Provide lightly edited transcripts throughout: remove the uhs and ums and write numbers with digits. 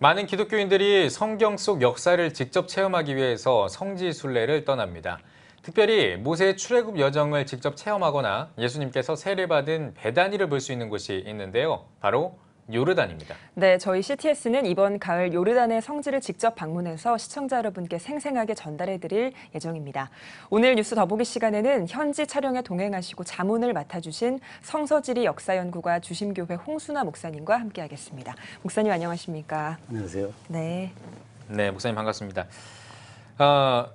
많은 기독교인들이 성경 속 역사를 직접 체험하기 위해서 성지순례를 떠납니다. 특별히 모세의 출애굽 여정을 직접 체험하거나 예수님께서 세례 받은 베다니를 볼 수 있는 곳이 있는데요. 바로 요르단입니다. 네, 저희 CTS는 이번 가을 요르단의 성지를 직접 방문해서 시청자 여러분께 생생하게 전달해드릴 예정입니다. 오늘 뉴스 더보기 시간에는 현지 촬영에 동행하시고 자문을 맡아주신 성서지리 역사연구가 주심교회 홍순화 목사님과 함께하겠습니다. 목사님 안녕하십니까? 안녕하세요. 네. 네, 목사님 반갑습니다.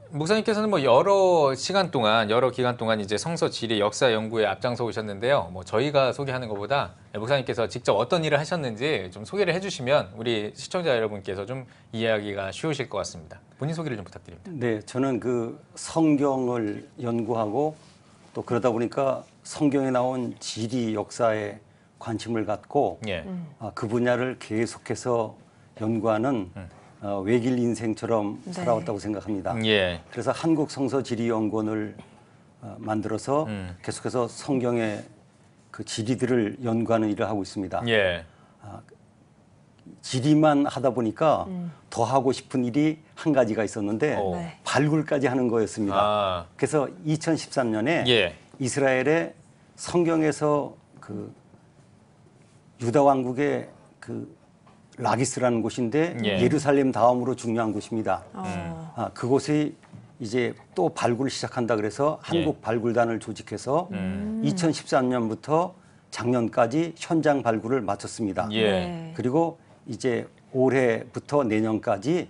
목사님께서는 여러 기간 동안 이제 성서 지리 역사 연구에 앞장서 오셨는데요. 저희가 소개하는 것보다 목사님께서 직접 어떤 일을 하셨는지 좀 소개를 해주시면 우리 시청자 여러분께서 좀 이해하기가 쉬우실 것 같습니다. 본인 소개를 좀 부탁드립니다. 네, 저는 그 성경을 연구하고 또 그러다 보니까 성경에 나온 지리 역사에 관심을 갖고 그 분야를 계속해서 연구하는 외길 인생처럼 살아왔다고 생각합니다. 그래서 한국성서지리연구원을 만들어서 계속해서 성경의 그 지리들을 연구하는 일을 하고 있습니다. 지리만 하다 보니까 더 하고 싶은 일이 한 가지가 있었는데 발굴까지 하는 거였습니다. 그래서 2013년에 이스라엘의 성경에서 그 유다 왕국의 그 라기스라는 곳인데 예루살렘 다음으로 중요한 곳입니다. 그곳이 이제 또 발굴을 시작한다 그래서 한국 발굴단을 조직해서 2013년부터 작년까지 현장 발굴을 마쳤습니다. 그리고 이제 올해부터 내년까지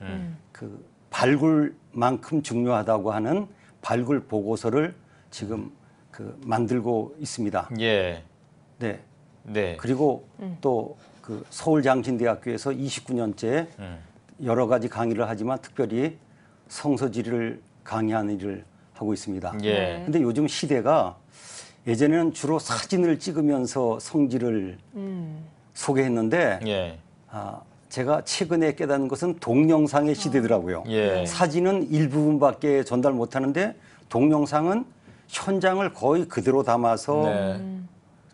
그 발굴만큼 중요하다고 하는 발굴 보고서를 지금 그 만들고 있습니다. 네. 그리고 또 그 서울장신대학교에서 29년째 여러 가지 강의를 하지만 특별히 성서지리를 강의하는 일을 하고 있습니다. 근데 요즘 시대가 예전에는 주로 사진을 찍으면서 성지를 소개했는데 제가 최근에 깨닫는 것은 동영상의 시대더라고요. 사진은 일부분밖에 전달 못하는데 동영상은 현장을 거의 그대로 담아서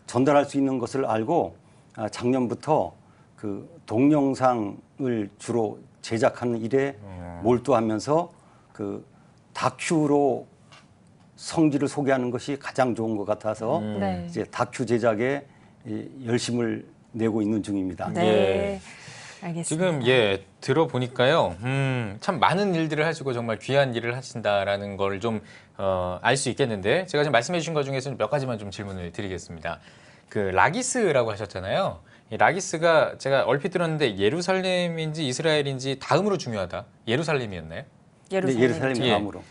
전달할 수 있는 것을 알고 작년부터 그 동영상을 주로 제작하는 일에 몰두하면서 그 다큐로 성지를 소개하는 것이 가장 좋은 것 같아서 이제 다큐 제작에 열심을 내고 있는 중입니다. 네. 알겠습니다. 지금 들어보니까요, 참 많은 일들을 하시고 정말 귀한 일을 하신다라는 걸 좀 알 수 있겠는데 제가 지금 말씀해 주신 것 중에서 몇 가지만 좀 질문을 드리겠습니다. 그 라기스라고 하셨잖아요. 이 라기스가 제가 얼핏 들었는데 예루살렘인지 이스라엘인지 다음으로 중요하다. 예루살렘이었나요? 예루살렘 다음으로.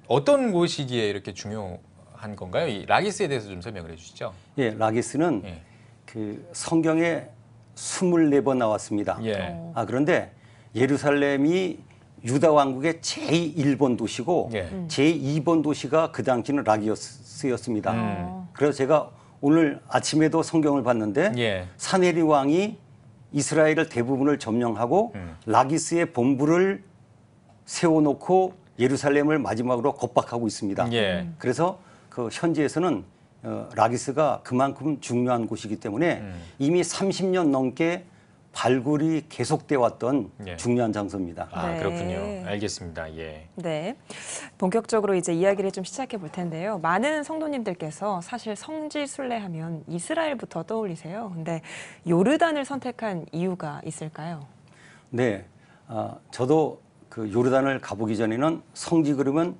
어떤 곳이기에 이렇게 중요한 건가요? 이 라기스에 대해서 좀 설명을 해주시죠. 라기스는 그 성경에 24번 나왔습니다. 그런데 예루살렘이 유다 왕국의 제1번 도시고 제2번 도시가 그 당시는 라기스였습니다. 그래서 제가 오늘 아침에도 성경을 봤는데 사네리 왕이 이스라엘을 대부분을 점령하고 라기스의 본부를 세워놓고 예루살렘을 마지막으로 겁박하고 있습니다. 그래서 그 현지에서는 라기스가 그만큼 중요한 곳이기 때문에 이미 30년 넘게 발굴이 계속돼 왔던 중요한 장소입니다. 그렇군요. 알겠습니다. 네, 본격적으로 이제 이야기를 좀 시작해 볼 텐데요. 많은 성도님들께서 사실 성지 순례하면 이스라엘부터 떠올리세요. 근데 요르단을 선택한 이유가 있을까요? 네, 저도 그 요르단을 가보기 전에는 성지 그러면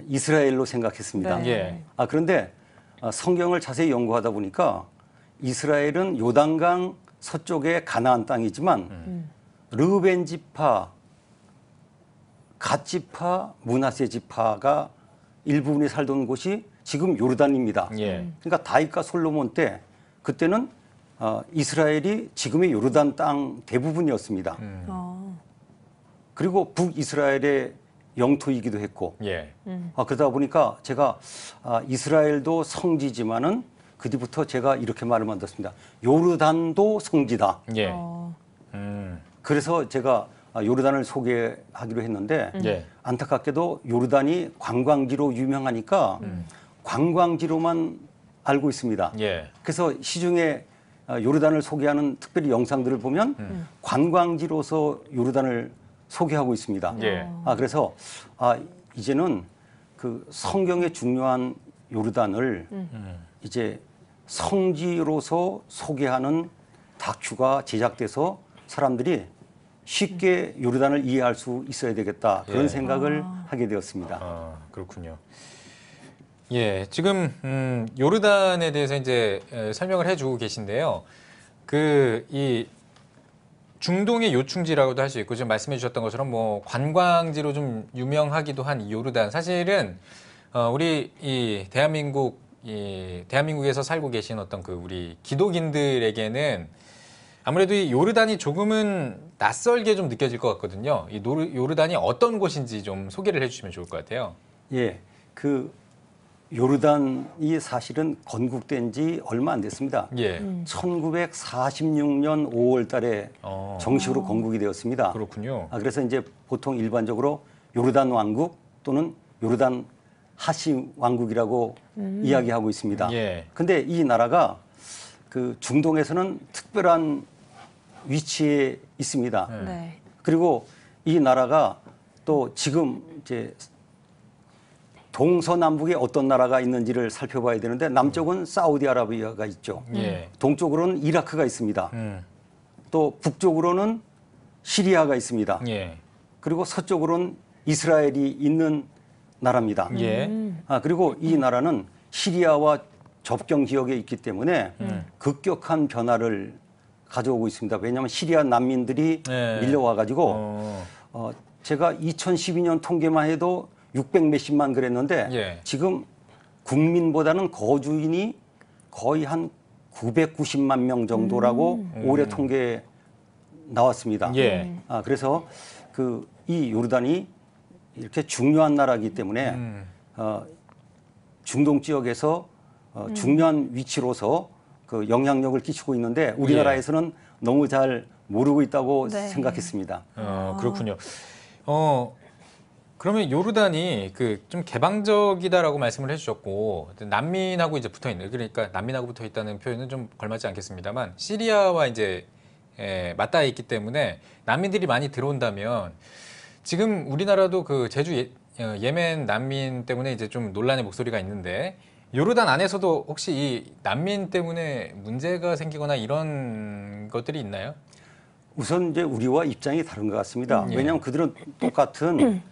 이스라엘로 생각했습니다. 그런데 성경을 자세히 연구하다 보니까 이스라엘은 요단강 서쪽의 가나안 땅이지만 르우벤 지파, 갓 지파, 므낫세 지파가 일부분이 살던 곳이 지금 요르단입니다. 그러니까 다윗과 솔로몬 때 그때는 이스라엘이 지금의 요르단 땅 대부분이었습니다. 그리고 북이스라엘의 영토이기도 했고 그러다 보니까 제가 이스라엘도 성지지만은 그 뒤부터 제가 이렇게 말을 만들었습니다. 요르단도 성지다. 그래서 제가 요르단을 소개하기로 했는데 안타깝게도 요르단이 관광지로 유명하니까 관광지로만 알고 있습니다. 그래서 시중에 요르단을 소개하는 특별히 영상들을 보면 관광지로서 요르단을 소개하고 있습니다. 예. 그래서 이제는 그 성경의 중요한 요르단을 이제 성지로서 소개하는 다큐가 제작돼서 사람들이 쉽게 요르단을 이해할 수 있어야 되겠다 그런 예. 생각을 하게 되었습니다. 그렇군요. 예, 지금 요르단에 대해서 이제 설명을 해주고 계신데요. 그 이 중동의 요충지라고도 할 수 있고 지금 말씀해 주셨던 것처럼 뭐 관광지로 좀 유명하기도 한 이 요르단 사실은 우리 이 대한민국에서 살고 계신 어떤 그 우리 기독인들에게는 아무래도 이 요르단이 조금은 낯설게 좀 느껴질 것 같거든요. 이 요르단이 어떤 곳인지 좀 소개를 해주시면 좋을 것 같아요. 예, 그 요르단이 사실은 건국된 지 얼마 안 됐습니다. 예, 1946년 5월 달에 정식으로 건국이 되었습니다. 그렇군요. 그래서 이제 보통 일반적으로 요르단 왕국 또는 요르단 하시 왕국이라고 이야기하고 있습니다. 예. 근데 이 나라가 그 중동에서는 특별한 위치에 있습니다. 네. 그리고 이 나라가 또 지금 이제 동서남북에 어떤 나라가 있는지를 살펴봐야 되는데 남쪽은 사우디아라비아가 있죠. 예. 동쪽으로는 이라크가 있습니다. 또 북쪽으로는 시리아가 있습니다. 예. 그리고 서쪽으로는 이스라엘이 있는 나라입니다. 예. 그리고 이 나라는 시리아와 접경 지역에 있기 때문에 급격한 변화를 가져오고 있습니다. 왜냐하면 시리아 난민들이 네. 밀려와가지고 제가 2012년 통계만 해도 600 몇십만 그랬는데 예. 지금 국민보다는 거주인이 거의 한 990만 명 정도라고 올해 통계에 나왔습니다. 예. 그래서 이 요르단이 이렇게 중요한 나라이기 때문에 중동 지역에서 중요한 위치로서 그 영향력을 끼치고 있는데 우리나라에서는 너무 잘 모르고 있다고 네. 생각했습니다. 그렇군요. 그러면 요르단이 그 좀 개방적이다라고 말씀을 해주셨고 난민하고 이제 붙어 있는 그러니까 난민하고 붙어 있다는 표현은 좀 걸맞지 않겠습니다만 시리아와 이제 맞닿아 있기 때문에 난민들이 많이 들어온다면 지금 우리나라도 그 제주 예멘 난민 때문에 이제 좀 논란의 목소리가 있는데 요르단 안에서도 혹시 이 난민 때문에 문제가 생기거나 이런 것들이 있나요? 우선 이제 우리와 입장이 다른 것 같습니다. 예. 왜냐하면 그들은 똑같은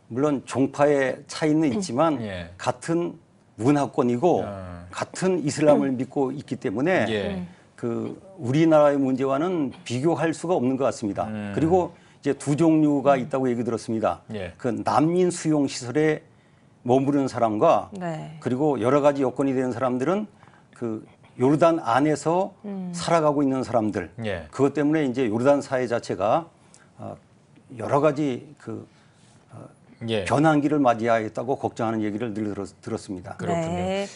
물론 종파의 차이는 있지만 예. 같은 문화권이고 같은 이슬람을 믿고 있기 때문에 예. 그 우리나라의 문제와는 비교할 수가 없는 것 같습니다. 그리고 이제 두 종류가 있다고 얘기 들었습니다. 예. 그 난민 수용 시설에 머무르는 사람과 네. 그리고 여러 가지 여건이 되는 사람들은 그 요르단 안에서 살아가고 있는 사람들. 예. 그것 때문에 이제 요르단 사회 자체가 여러 가지 예. 변환기를 맞이하였다고 걱정하는 얘기를 늘 들었습니다. 그렇군요. 네.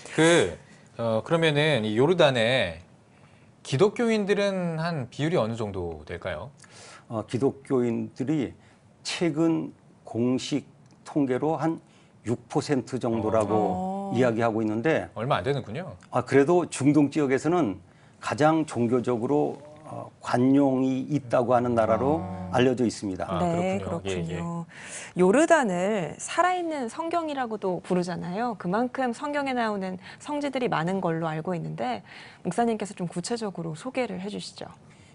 그러면은 이 요르단에 기독교인들은 한 비율이 어느 정도 될까요? 기독교인들이 최근 공식 통계로 한 6% 정도라고 이야기하고 있는데 얼마 안 되는군요. 그래도 중동 지역에서는 가장 종교적으로 관용이 있다고 하는 나라로 알려져 있습니다. 네, 그렇군요. 그렇군요. 요르단을 살아있는 성경이라고도 부르잖아요. 그만큼 성경에 나오는 성지들이 많은 걸로 알고 있는데 목사님께서 좀 구체적으로 소개를 해주시죠.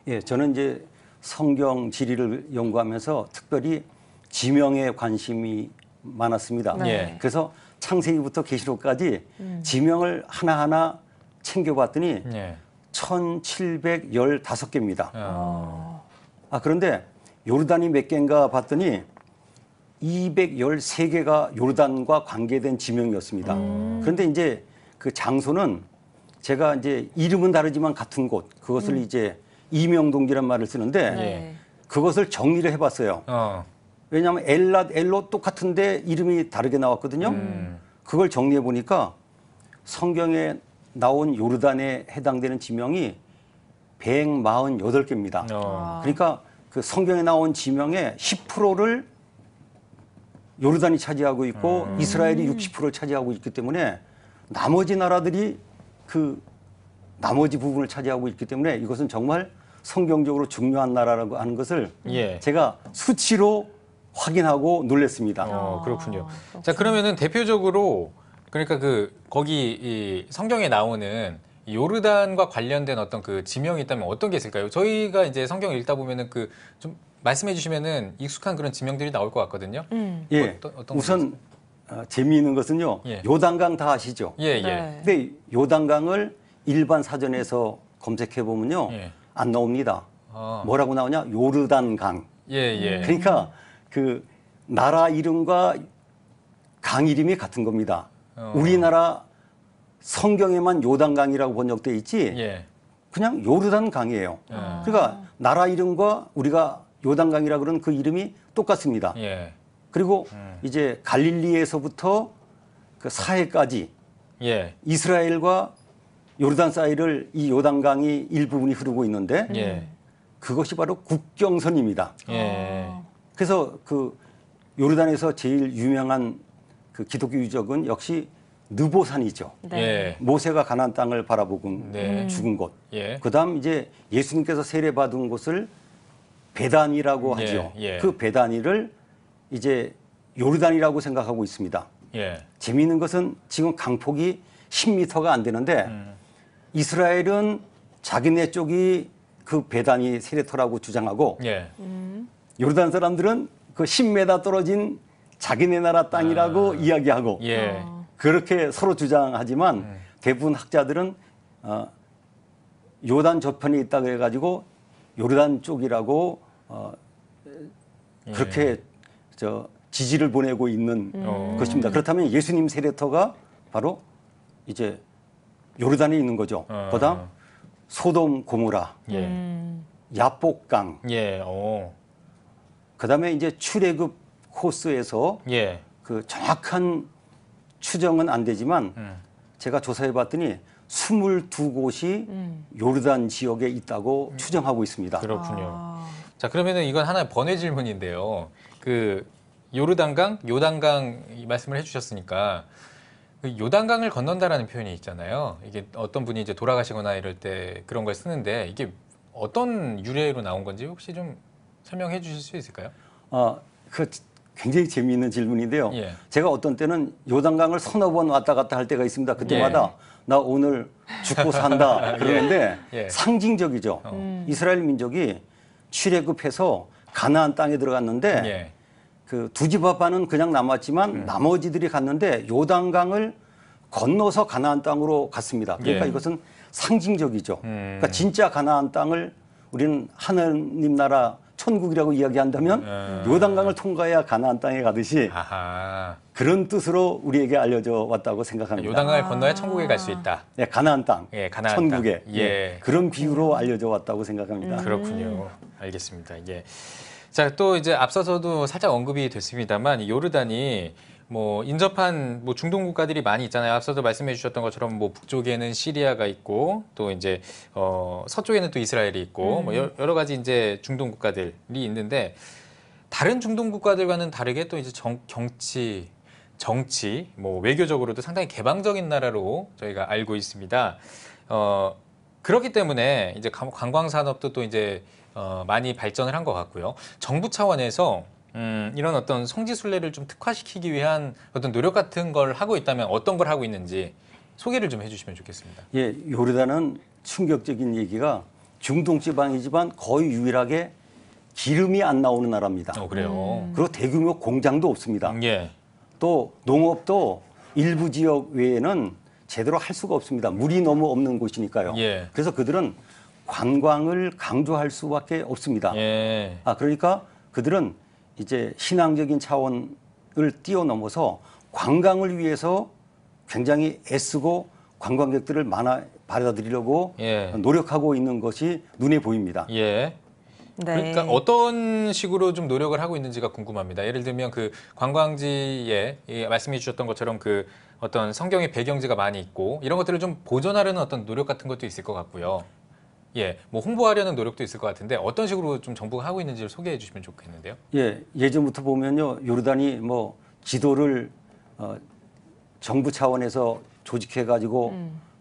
예, 저는 이제 성경 지리를 연구하면서 특별히 지명에 관심이 많았습니다. 네. 그래서 창세기부터 계시록까지 지명을 하나하나 챙겨봤더니 예. 1715개입니다. 그런데 요르단이 몇 개인가 봤더니 213개가 요르단과 관계된 지명이었습니다. 그런데 이제 그 장소는 제가 이제 이름은 다르지만 같은 곳, 그것을 이제 이명동지란 말을 쓰는데 네. 그것을 정리를 해봤어요. 왜냐하면 엘로 똑같은데 이름이 다르게 나왔거든요. 그걸 정리해 보니까 성경에 나온 요르단에 해당되는 지명이 148개입니다. 그러니까 그 성경에 나온 지명의 10%를 요르단이 차지하고 있고 이스라엘이 60%를 차지하고 있기 때문에 나머지 나라들이 그 나머지 부분을 차지하고 있기 때문에 이것은 정말 성경적으로 중요한 나라라고 하는 것을 예. 제가 수치로 확인하고 놀랐습니다. 그렇군요. 그렇군요. 자, 그러면은 대표적으로 그러니까 거기 이 성경에 나오는 이 요르단과 관련된 어떤 그 지명이 있다면 어떤 게 있을까요? 저희가 이제 성경을 읽다 보면은 그 좀 말씀해 주시면은 익숙한 그런 지명들이 나올 것 같거든요. 예, 어떤 우선 재미있는 것은요. 예. 요단강 다 아시죠? 예, 예. 네. 근데 요단강을 일반 사전에서 검색해 보면요. 예. 안 나옵니다. 아. 뭐라고 나오냐? 요르단강. 예, 예. 그러니까 그 나라 이름과 강 이름이 같은 겁니다. 우리나라 성경에만 요단강이라고 번역돼 있지 예. 그냥 요르단 강이에요. 그러니까 나라 이름과 우리가 요단강이라 그러는 그 이름이 똑같습니다. 예. 그리고 이제 갈릴리에서부터 그 사해까지 예. 이스라엘과 요르단 사이를 이 요단강이 일부분이 흐르고 있는데 예. 그것이 바로 국경선입니다. 예. 그래서 그 요르단에서 제일 유명한 그 기독교 유적은 역시 느보산이죠. 네. 예. 모세가 가나안 땅을 바라보고 네. 죽은 곳. 예. 그다음 이제 예수님께서 세례받은 곳을 베다니라고 예, 하죠. 예. 그 베다니를 이제 요르단이라고 생각하고 있습니다. 예. 재미있는 것은 지금 강폭이 10m가 안 되는데 이스라엘은 자기네 쪽이 그 베다니 세례터라고 주장하고 예. 요르단 사람들은 그 10m 떨어진 자기네 나라 땅이라고 이야기하고 예. 그렇게 서로 주장하지만 대부분 학자들은 요단 저편에 있다 그래가지고 요르단 쪽이라고 그렇게 저 지지를 보내고 있는 것입니다. 그렇다면 예수님 세례터가 바로 이제 요르단에 있는 거죠. 그다음 소돔 고모라, 예. 야복강, 예. 오. 그다음에 이제 출애굽 코스에서 예. 그 정확한 추정은 안 되지만 제가 조사해 봤더니 22곳이 요르단 지역에 있다고 추정하고 있습니다. 그렇군요. 자, 그러면은 이건 하나의 번외 질문인데요. 그 요르단강, 요단강 이 말씀을 해주셨으니까 그 요단강을 건넌다라는 표현이 있잖아요. 이게 어떤 분이 이제 돌아가시거나 이럴 때 그런 걸 쓰는데 이게 어떤 유래로 나온 건지 혹시 좀 설명해 주실 수 있을까요? 그 굉장히 재미있는 질문인데요. 예. 제가 어떤 때는 요단강을 서너 번 왔다 갔다 할 때가 있습니다. 그때마다 나 오늘 죽고 산다 그러는데 예. 상징적이죠. 이스라엘 민족이 출애굽해서 가나안 땅에 들어갔는데 예. 그 두 집 아빠는 그냥 남았지만 나머지들이 갔는데 요단강을 건너서 가나안 땅으로 갔습니다. 그러니까 예. 이것은 상징적이죠. 그러니까 진짜 가나안 땅을 우리는 하나님 나라 천국이라고 이야기한다면 요단강을 통과해야 가나안 땅에 가듯이 아하. 그런 뜻으로 우리에게 알려져 왔다고 생각합니다. 요단강을 건너야 천국에 갈 수 있다. 네, 가나안 땅, 예, 가나안 천국에 땅. 예. 그런 비유로 알려져 왔다고 생각합니다. 그렇군요. 알겠습니다. 예. 자, 또 이제 앞서서도 살짝 언급이 됐습니다만 이 요르단이 뭐 인접한 뭐 중동 국가들이 많이 있잖아요. 앞서도 말씀해 주셨던 것처럼 뭐 북쪽에는 시리아가 있고 또 이제 서쪽에는 또 이스라엘이 있고 뭐 여러 가지 이제 중동 국가들이 있는데 다른 중동 국가들과는 다르게 또 이제 정치, 뭐 외교적으로도 상당히 개방적인 나라로 저희가 알고 있습니다. 그렇기 때문에 이제 관광 산업도 또 이제 많이 발전을 한 것 같고요. 정부 차원에서 이런 어떤 성지순례를 좀 특화시키기 위한 어떤 노력 같은 걸 하고 있다면 어떤 걸 하고 있는지 소개를 좀 해주시면 좋겠습니다. 예, 요르단은 충격적인 얘기가 중동 지방이지만 거의 유일하게 기름이 안 나오는 나라입니다. 그래요. 그리고 대규모 공장도 없습니다. 예. 또 농업도 일부 지역 외에는 제대로 할 수가 없습니다. 물이 너무 없는 곳이니까요. 예. 그래서 그들은 관광을 강조할 수밖에 없습니다. 예. 그러니까 그들은 이제 신앙적인 차원을 뛰어넘어서 관광을 위해서 굉장히 애쓰고 관광객들을 받아들이려고 예. 노력하고 있는 것이 눈에 보입니다. 예. 네. 그러니까 어떤 식으로 좀 노력을 하고 있는지가 궁금합니다. 예를 들면 그 관광지에 말씀해 주셨던 것처럼 그 어떤 성경의 배경지가 많이 있고 이런 것들을 좀 보존하려는 어떤 노력 같은 것도 있을 것 같고요. 예, 뭐 홍보하려는 노력도 있을 것 같은데 어떤 식으로 좀 정부가 하고 있는지를 소개해 주시면 좋겠는데요. 예, 예전부터 보면요, 요르단이 뭐 지도를 정부 차원에서 조직해 가지고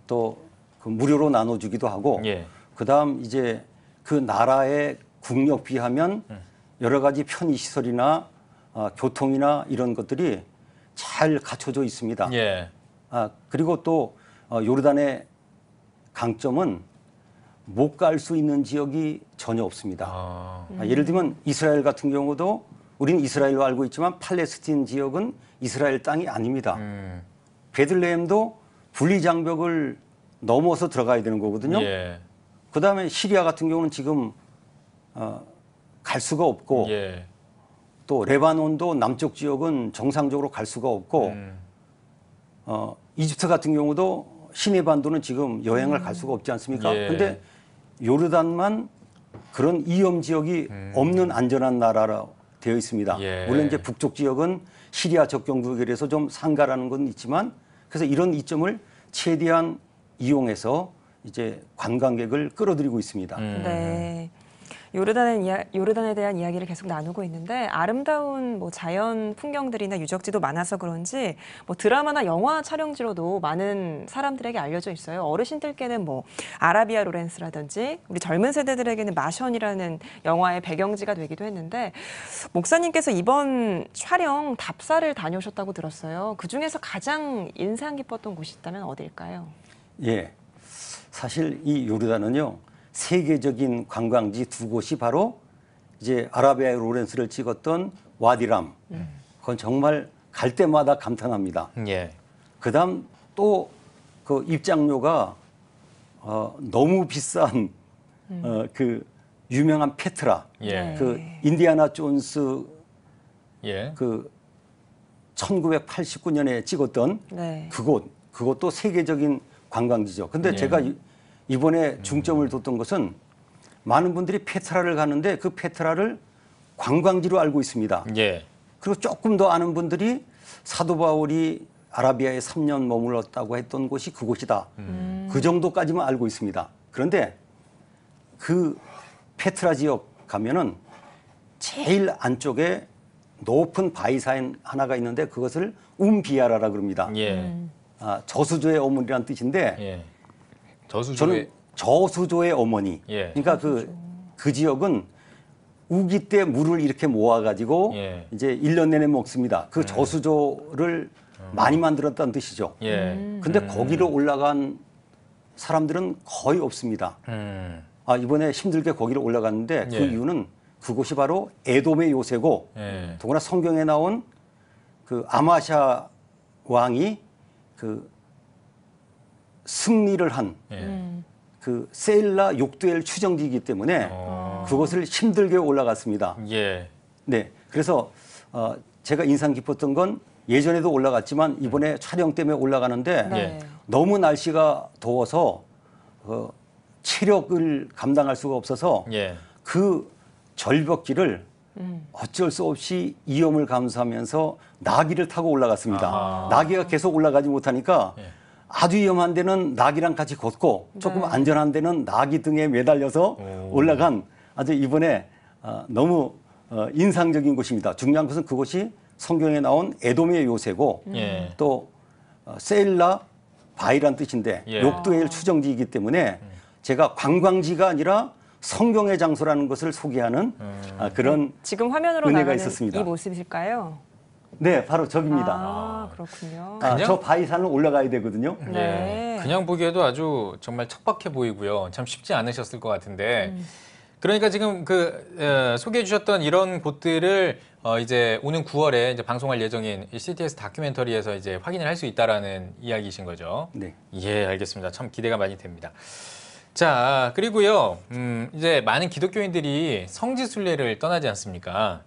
또 그 무료로 나눠주기도 하고 예. 그다음 이제 그 나라의 국력 비하면 여러 가지 편의 시설이나 교통이나 이런 것들이 잘 갖춰져 있습니다. 예. 그리고 또 요르단의 강점은 못 갈 수 있는 지역이 전혀 없습니다. 예를 들면 이스라엘 같은 경우도 우리는 이스라엘로 알고 있지만 팔레스틴 지역은 이스라엘 땅이 아닙니다. 베들레헴도 분리장벽을 넘어서 들어가야 되는 거거든요. 예. 그다음에 시리아 같은 경우는 지금 갈 수가 없고 예. 또 레바논도 남쪽 지역은 정상적으로 갈 수가 없고 이집트 같은 경우도 시내 반도는 지금 여행을 갈 수가 없지 않습니까? 예. 근데 요르단만 그런 위험 지역이 없는 안전한 나라라 되어 있습니다. 예. 물론 이제 북쪽 지역은 시리아 접경 구역이라서 좀 상가라는 건 있지만 그래서 이런 이점을 최대한 이용해서 이제 관광객을 끌어들이고 있습니다. 네. 요르단에 대한 이야기를 계속 나누고 있는데 아름다운 뭐 자연 풍경들이나 유적지도 많아서 그런지 뭐 드라마나 영화 촬영지로도 많은 사람들에게 알려져 있어요. 어르신들께는 뭐 아라비아 로렌스라든지 우리 젊은 세대들에게는 마션이라는 영화의 배경지가 되기도 했는데 목사님께서 이번 촬영 답사를 다녀오셨다고 들었어요. 그중에서 가장 인상 깊었던 곳이 있다면 어디일까요? 예. 사실 이 요르단은요. 세계적인 관광지 두 곳이 바로 이제 아라비아 로렌스를 찍었던 와디람. 그건 정말 갈 때마다 감탄합니다. 예. 그다음 또 그 입장료가 너무 비싼 그 유명한 페트라. 예. 그 인디아나 존스 예. 그 1989년에 찍었던 네. 그것도 세계적인 관광지죠. 근데 예. 제가 이번에 중점을 뒀던 것은 많은 분들이 페트라를 가는데 그 페트라를 관광지로 알고 있습니다. 예. 그리고 조금 더 아는 분들이 사도 바울이 아라비아에 3년 머물렀다고 했던 곳이 그곳이다. 그 정도까지만 알고 있습니다. 그런데 그 페트라 지역 가면은 제일 안쪽에 높은 바위산 하나가 있는데 그것을 움비아라라 그럽니다. 예. 저수조의 어머니란 뜻인데 예. 저수조의 저는 저수조의 어머니. 예. 그러니까 그 지역은 우기 때 물을 이렇게 모아가지고 예. 이제 1년 내내 먹습니다. 그 저수조를 많이 만들었다는 뜻이죠. 예. 근데 거기로 올라간 사람들은 거의 없습니다. 이번에 힘들게 거기로 올라갔는데 그 예. 이유는 그곳이 바로 에돔의 요새고 예. 더구나 성경에 나온 그 아마샤 왕이 그 승리를 한 그 세일라 욕두엘 추정지이기 때문에 그것을 힘들게 올라갔습니다. 예. 네, 그래서 제가 인상 깊었던 건 예전에도 올라갔지만 이번에 촬영 때문에 올라가는데 네. 너무 날씨가 더워서 체력을 감당할 수가 없어서 예. 그 절벽길을 어쩔 수 없이 위험을 감수하면서 나귀를 타고 올라갔습니다. 나귀가 계속 올라가지 못하니까 아주 위험한 데는 나귀랑 같이 걷고 조금 안전한 데는 나귀 등에 매달려서 올라간 아주 이번에 너무 인상적인 곳입니다. 중요한 것은 그곳이 성경에 나온 에돔의 요새고 예. 또 세일라 바이란 뜻인데 예. 욕두엘 추정지이기 때문에 제가 관광지가 아니라 성경의 장소라는 것을 소개하는 그런 지금 화면으로 은혜가 나가는 있었습니다. 이 모습일까요? 네, 바로 저기입니다. 그렇군요. 저 바위산을 올라가야 되거든요. 네. 예. 그냥 보기에도 아주 정말 척박해 보이고요. 참 쉽지 않으셨을 것 같은데. 그러니까 지금 소개해 주셨던 이런 곳들을 이제 오는 9월에 이제 방송할 예정인 이 CTS 다큐멘터리에서 이제 확인을 할 수 있다라는 이야기이신 거죠. 네. 예, 알겠습니다. 참 기대가 많이 됩니다. 자, 그리고요, 이제 많은 기독교인들이 성지순례를 떠나지 않습니까?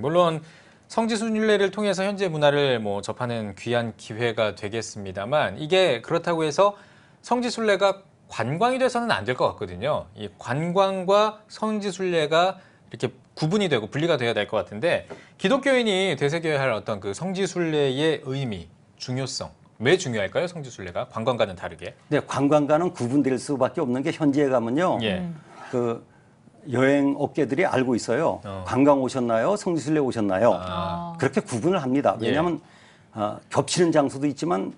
물론 성지순례를 통해서 현재 문화를 뭐 접하는 귀한 기회가 되겠습니다만 이게 그렇다고 해서 성지순례가 관광이 돼서는 안 될 것 같거든요. 이 관광과 성지순례가 이렇게 구분이 되고 분리가 돼야 될 것 같은데 기독교인이 되새겨야 할 어떤 그 성지순례의 의미, 중요성 왜 중요할까요? 성지순례가 관광과는 다르게. 네, 관광과는 구분될 수밖에 없는 게 현지에 가면요. 예. 그 여행 업계들이 알고 있어요. 관광 오셨나요? 성지순례 오셨나요? 그렇게 구분을 합니다. 왜냐하면 겹치는 장소도 있지만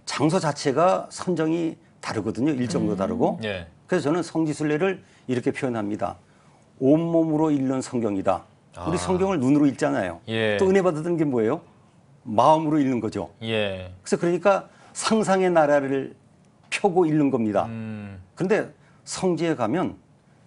장소 자체가 선정이 다르거든요. 일정도 다르고. 예. 그래서 저는 성지순례를 이렇게 표현합니다. 온몸으로 읽는 성경이다. 우리 성경을 눈으로 읽잖아요. 예. 또 은혜 받았던 게 뭐예요? 마음으로 읽는 거죠. 예. 그래서 그러니까 상상의 나라를 펴고 읽는 겁니다. 그런데 성지에 가면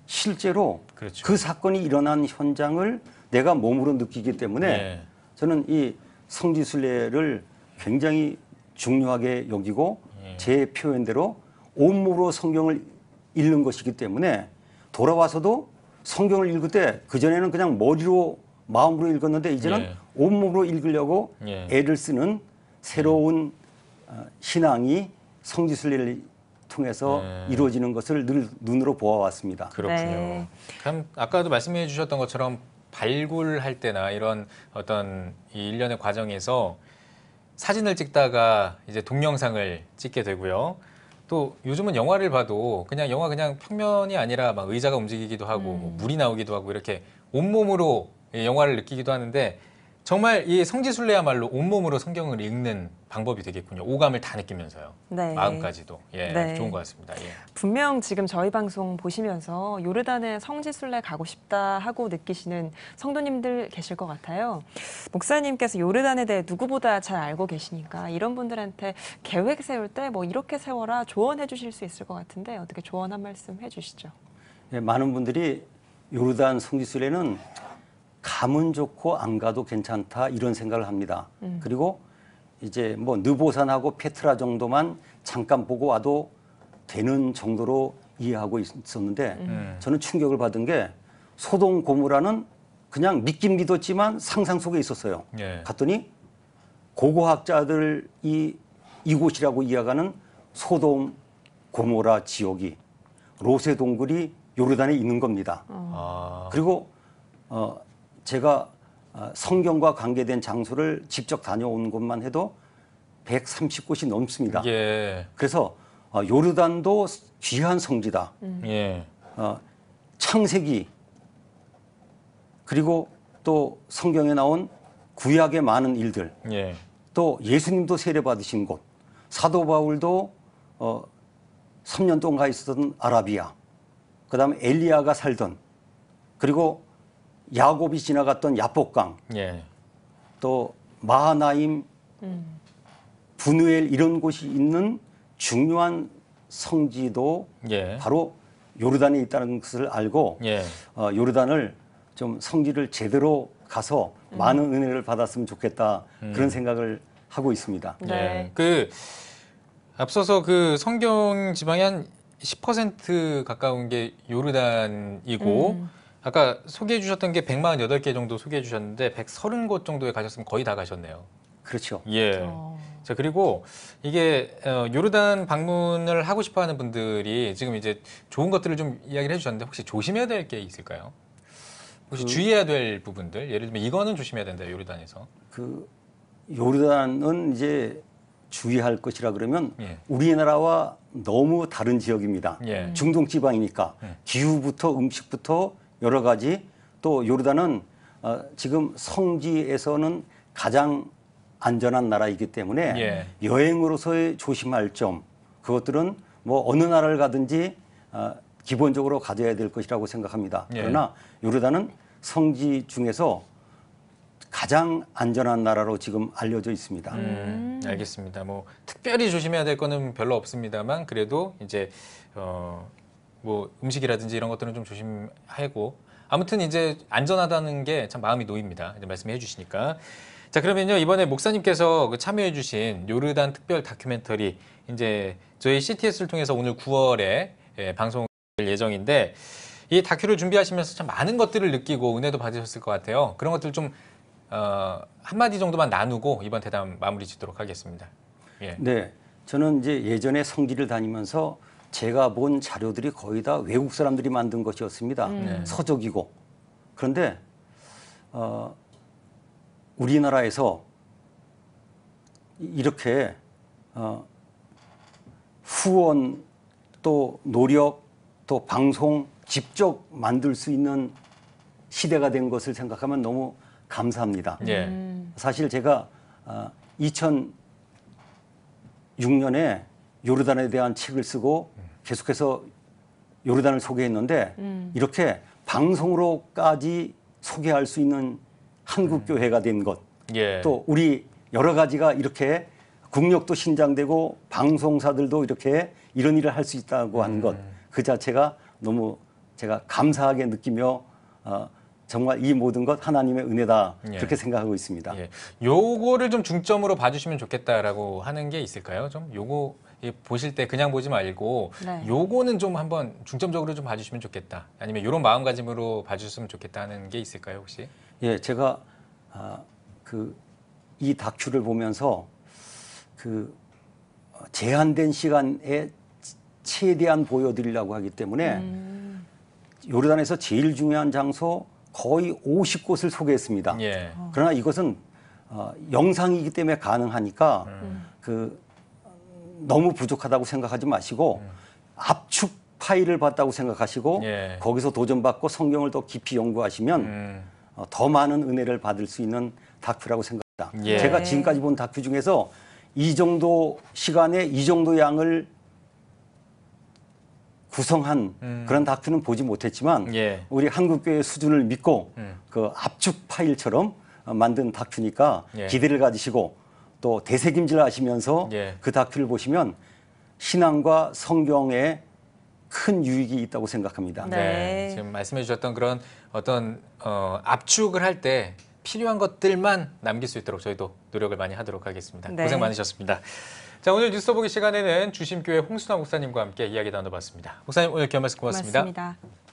실제로 그렇죠. 그 사건이 일어난 현장을 내가 몸으로 느끼기 때문에 예. 저는 이 성지순례를 굉장히 중요하게 여기고 제 표현대로 온몸으로 성경을 읽는 것이기 때문에 돌아와서도 성경을 읽을 때 그전에는 그냥 머리로 마음으로 읽었는데 이제는 예. 온몸으로 읽으려고 예. 애를 쓰는 새로운 신앙이 성지순례를 통해서 이루어지는 것을 늘 눈으로 보아왔습니다. 그렇군요. 네. 참 아까도 말씀해 주셨던 것처럼 발굴할 때나 이런 어떤 이 일련의 과정에서 사진을 찍다가 이제 동영상을 찍게 되고요. 또 요즘은 영화를 봐도 그냥 영화 그냥 평면이 아니라 막 의자가 움직이기도 하고 뭐 물이 나오기도 하고 이렇게 온몸으로 영화를 느끼기도 하는데 정말 이 성지순례야말로 온몸으로 성경을 읽는 방법이 되겠군요. 오감을 다 느끼면서요. 네. 마음까지도. 예, 네. 아주 좋은 것 같습니다. 예. 분명 지금 저희 방송 보시면서 요르단에 성지순례 가고 싶다 하고 느끼시는 성도님들 계실 것 같아요. 목사님께서 요르단에 대해 누구보다 잘 알고 계시니까 이런 분들한테 계획 세울 때 뭐 이렇게 세워라 조언해 주실 수 있을 것 같은데 어떻게 조언 한 말씀 해주시죠. 예, 많은 분들이 요르단 성지순례는 가면 좋고 안 가도 괜찮다 이런 생각을 합니다. 그리고 이제 뭐 느보산하고 페트라 정도만 잠깐 보고 와도 되는 정도로 이해하고 있었는데 저는 충격을 받은 게 소돔 고모라는 그냥 믿긴 믿었지만 상상 속에 있었어요. 예. 갔더니 고고학자들이 이곳이라고 이야기하는 소돔 고모라 지역이 롯의 동굴이 요르단에 있는 겁니다. 아, 그리고 제가 성경과 관계된 장소를 직접 다녀온 곳만 해도 130곳이 넘습니다. 예. 그래서 요르단도 귀한 성지다. 예. 창세기 그리고 또 성경에 나온 구약의 많은 일들 예. 또 예수님도 세례받으신 곳 사도 바울도 3년 동안 가 있었던 아라비아 그다음에 엘리야가 살던 그리고 야곱이 지나갔던 야복강 예. 또 마하나임 분우엘 이런 곳이 있는 중요한 성지도 예. 바로 요르단에 있다는 것을 알고 예. 요르단을 좀 성지를 제대로 가서 많은 은혜를 받았으면 좋겠다 그런 생각을 하고 있습니다. 네. 예. 그 앞서서 그 성경 지방이 한 10% 가까운 게 요르단이고 아까 소개해 주셨던 게 148개 정도 소개해 주셨는데 130곳 정도에 가셨으면 거의 다 가셨네요. 그렇죠. 예. 자, 그리고 이게 요르단 방문을 하고 싶어 하는 분들이 지금 이제 좋은 것들을 좀 이야기를 해 주셨는데 혹시 조심해야 될 게 있을까요? 혹시 주의해야 될 부분들? 예를 들면 이거는 조심해야 된다, 요르단에서. 그 요르단은 이제 주의할 것이라 그러면 예. 우리나라와 너무 다른 지역입니다. 예. 중동 지방이니까 기후부터 음식부터 여러 가지 또 요르단은 지금 성지에서는 가장 안전한 나라이기 때문에 예. 여행으로서의 조심할 점 그것들은 뭐 어느 나라를 가든지 기본적으로 가져야 될 것이라고 생각합니다. 예. 그러나 요르단은 성지 중에서 가장 안전한 나라로 지금 알려져 있습니다. 알겠습니다. 뭐 특별히 조심해야 될 거는 별로 없습니다만 그래도 이제 뭐 음식이라든지 이런 것들은 좀 조심하고 아무튼 이제 안전하다는 게 참 마음이 놓입니다. 이제 말씀해 주시니까. 자, 그러면요 이번에 목사님께서 그 참여해주신 요르단 특별 다큐멘터리 이제 저희 CTS를 통해서 오늘 9월에 방송될 예정인데 이 다큐를 준비하시면서 참 많은 것들을 느끼고 은혜도 받으셨을 것 같아요. 그런 것들 좀 한마디 정도만 나누고 이번 대담 마무리 짓도록 하겠습니다. 예. 네, 저는 이제 예전에 성지를 다니면서 제가 본 자료들이 거의 다 외국 사람들이 만든 것이었습니다. 서적이고. 그런데 우리나라에서 이렇게 후원 또 노력 또 방송 직접 만들 수 있는 시대가 된 것을 생각하면 너무 감사합니다. 예. 사실 제가 2006년에 요르단에 대한 책을 쓰고 계속해서 요르단을 소개했는데 이렇게 방송으로까지 소개할 수 있는 한국 교회가 된 것, 예. 또 우리 여러 가지가 이렇게 국력도 신장되고 방송사들도 이렇게 이런 일을 할 수 있다고 하는 것, 그 자체가 너무 제가 감사하게 느끼며 정말 이 모든 것 하나님의 은혜다 예. 그렇게 생각하고 있습니다. 예. 요거를 좀 중점으로 봐주시면 좋겠다라고 하는 게 있을까요? 좀 요거 보실 때 그냥 보지 말고 네. 요거는 좀 한번 중점적으로 좀 봐주시면 좋겠다. 아니면 이런 마음가짐으로 봐주셨으면 좋겠다 하는 게 있을까요, 혹시? 예, 제가 이 다큐를 보면서 제한된 시간에 최대한 보여드리려고 하기 때문에 요르단에서 제일 중요한 장소 거의 50곳을 소개했습니다. 예. 그러나 이것은 영상이기 때문에 가능하니까 너무 부족하다고 생각하지 마시고 압축 파일을 봤다고 생각하시고 예. 거기서 도전받고 성경을 더 깊이 연구하시면 더 많은 은혜를 받을 수 있는 다큐라고 생각합니다. 예. 제가 지금까지 본 다큐 중에서 이 정도 시간에 이 정도 양을 구성한 그런 다큐는 보지 못했지만 예. 우리 한국교회 수준을 믿고 그 압축 파일처럼 만든 다큐니까 예. 기대를 가지시고 또 되새김질 하시면서 예. 그 다큐를 보시면 신앙과 성경에 큰 유익이 있다고 생각합니다. 네. 지금 말씀해 주셨던 그런 어떤 압축을 할 때 필요한 것들만 남길 수 있도록 저희도 노력을 많이 하도록 하겠습니다. 네. 고생 많으셨습니다. 자, 오늘 뉴스 더보기 시간에는 주심교회 홍순화 목사님과 함께 이야기 나눠봤습니다. 목사님 오늘 귀한 말씀 고맙습니다. 고맙습니다.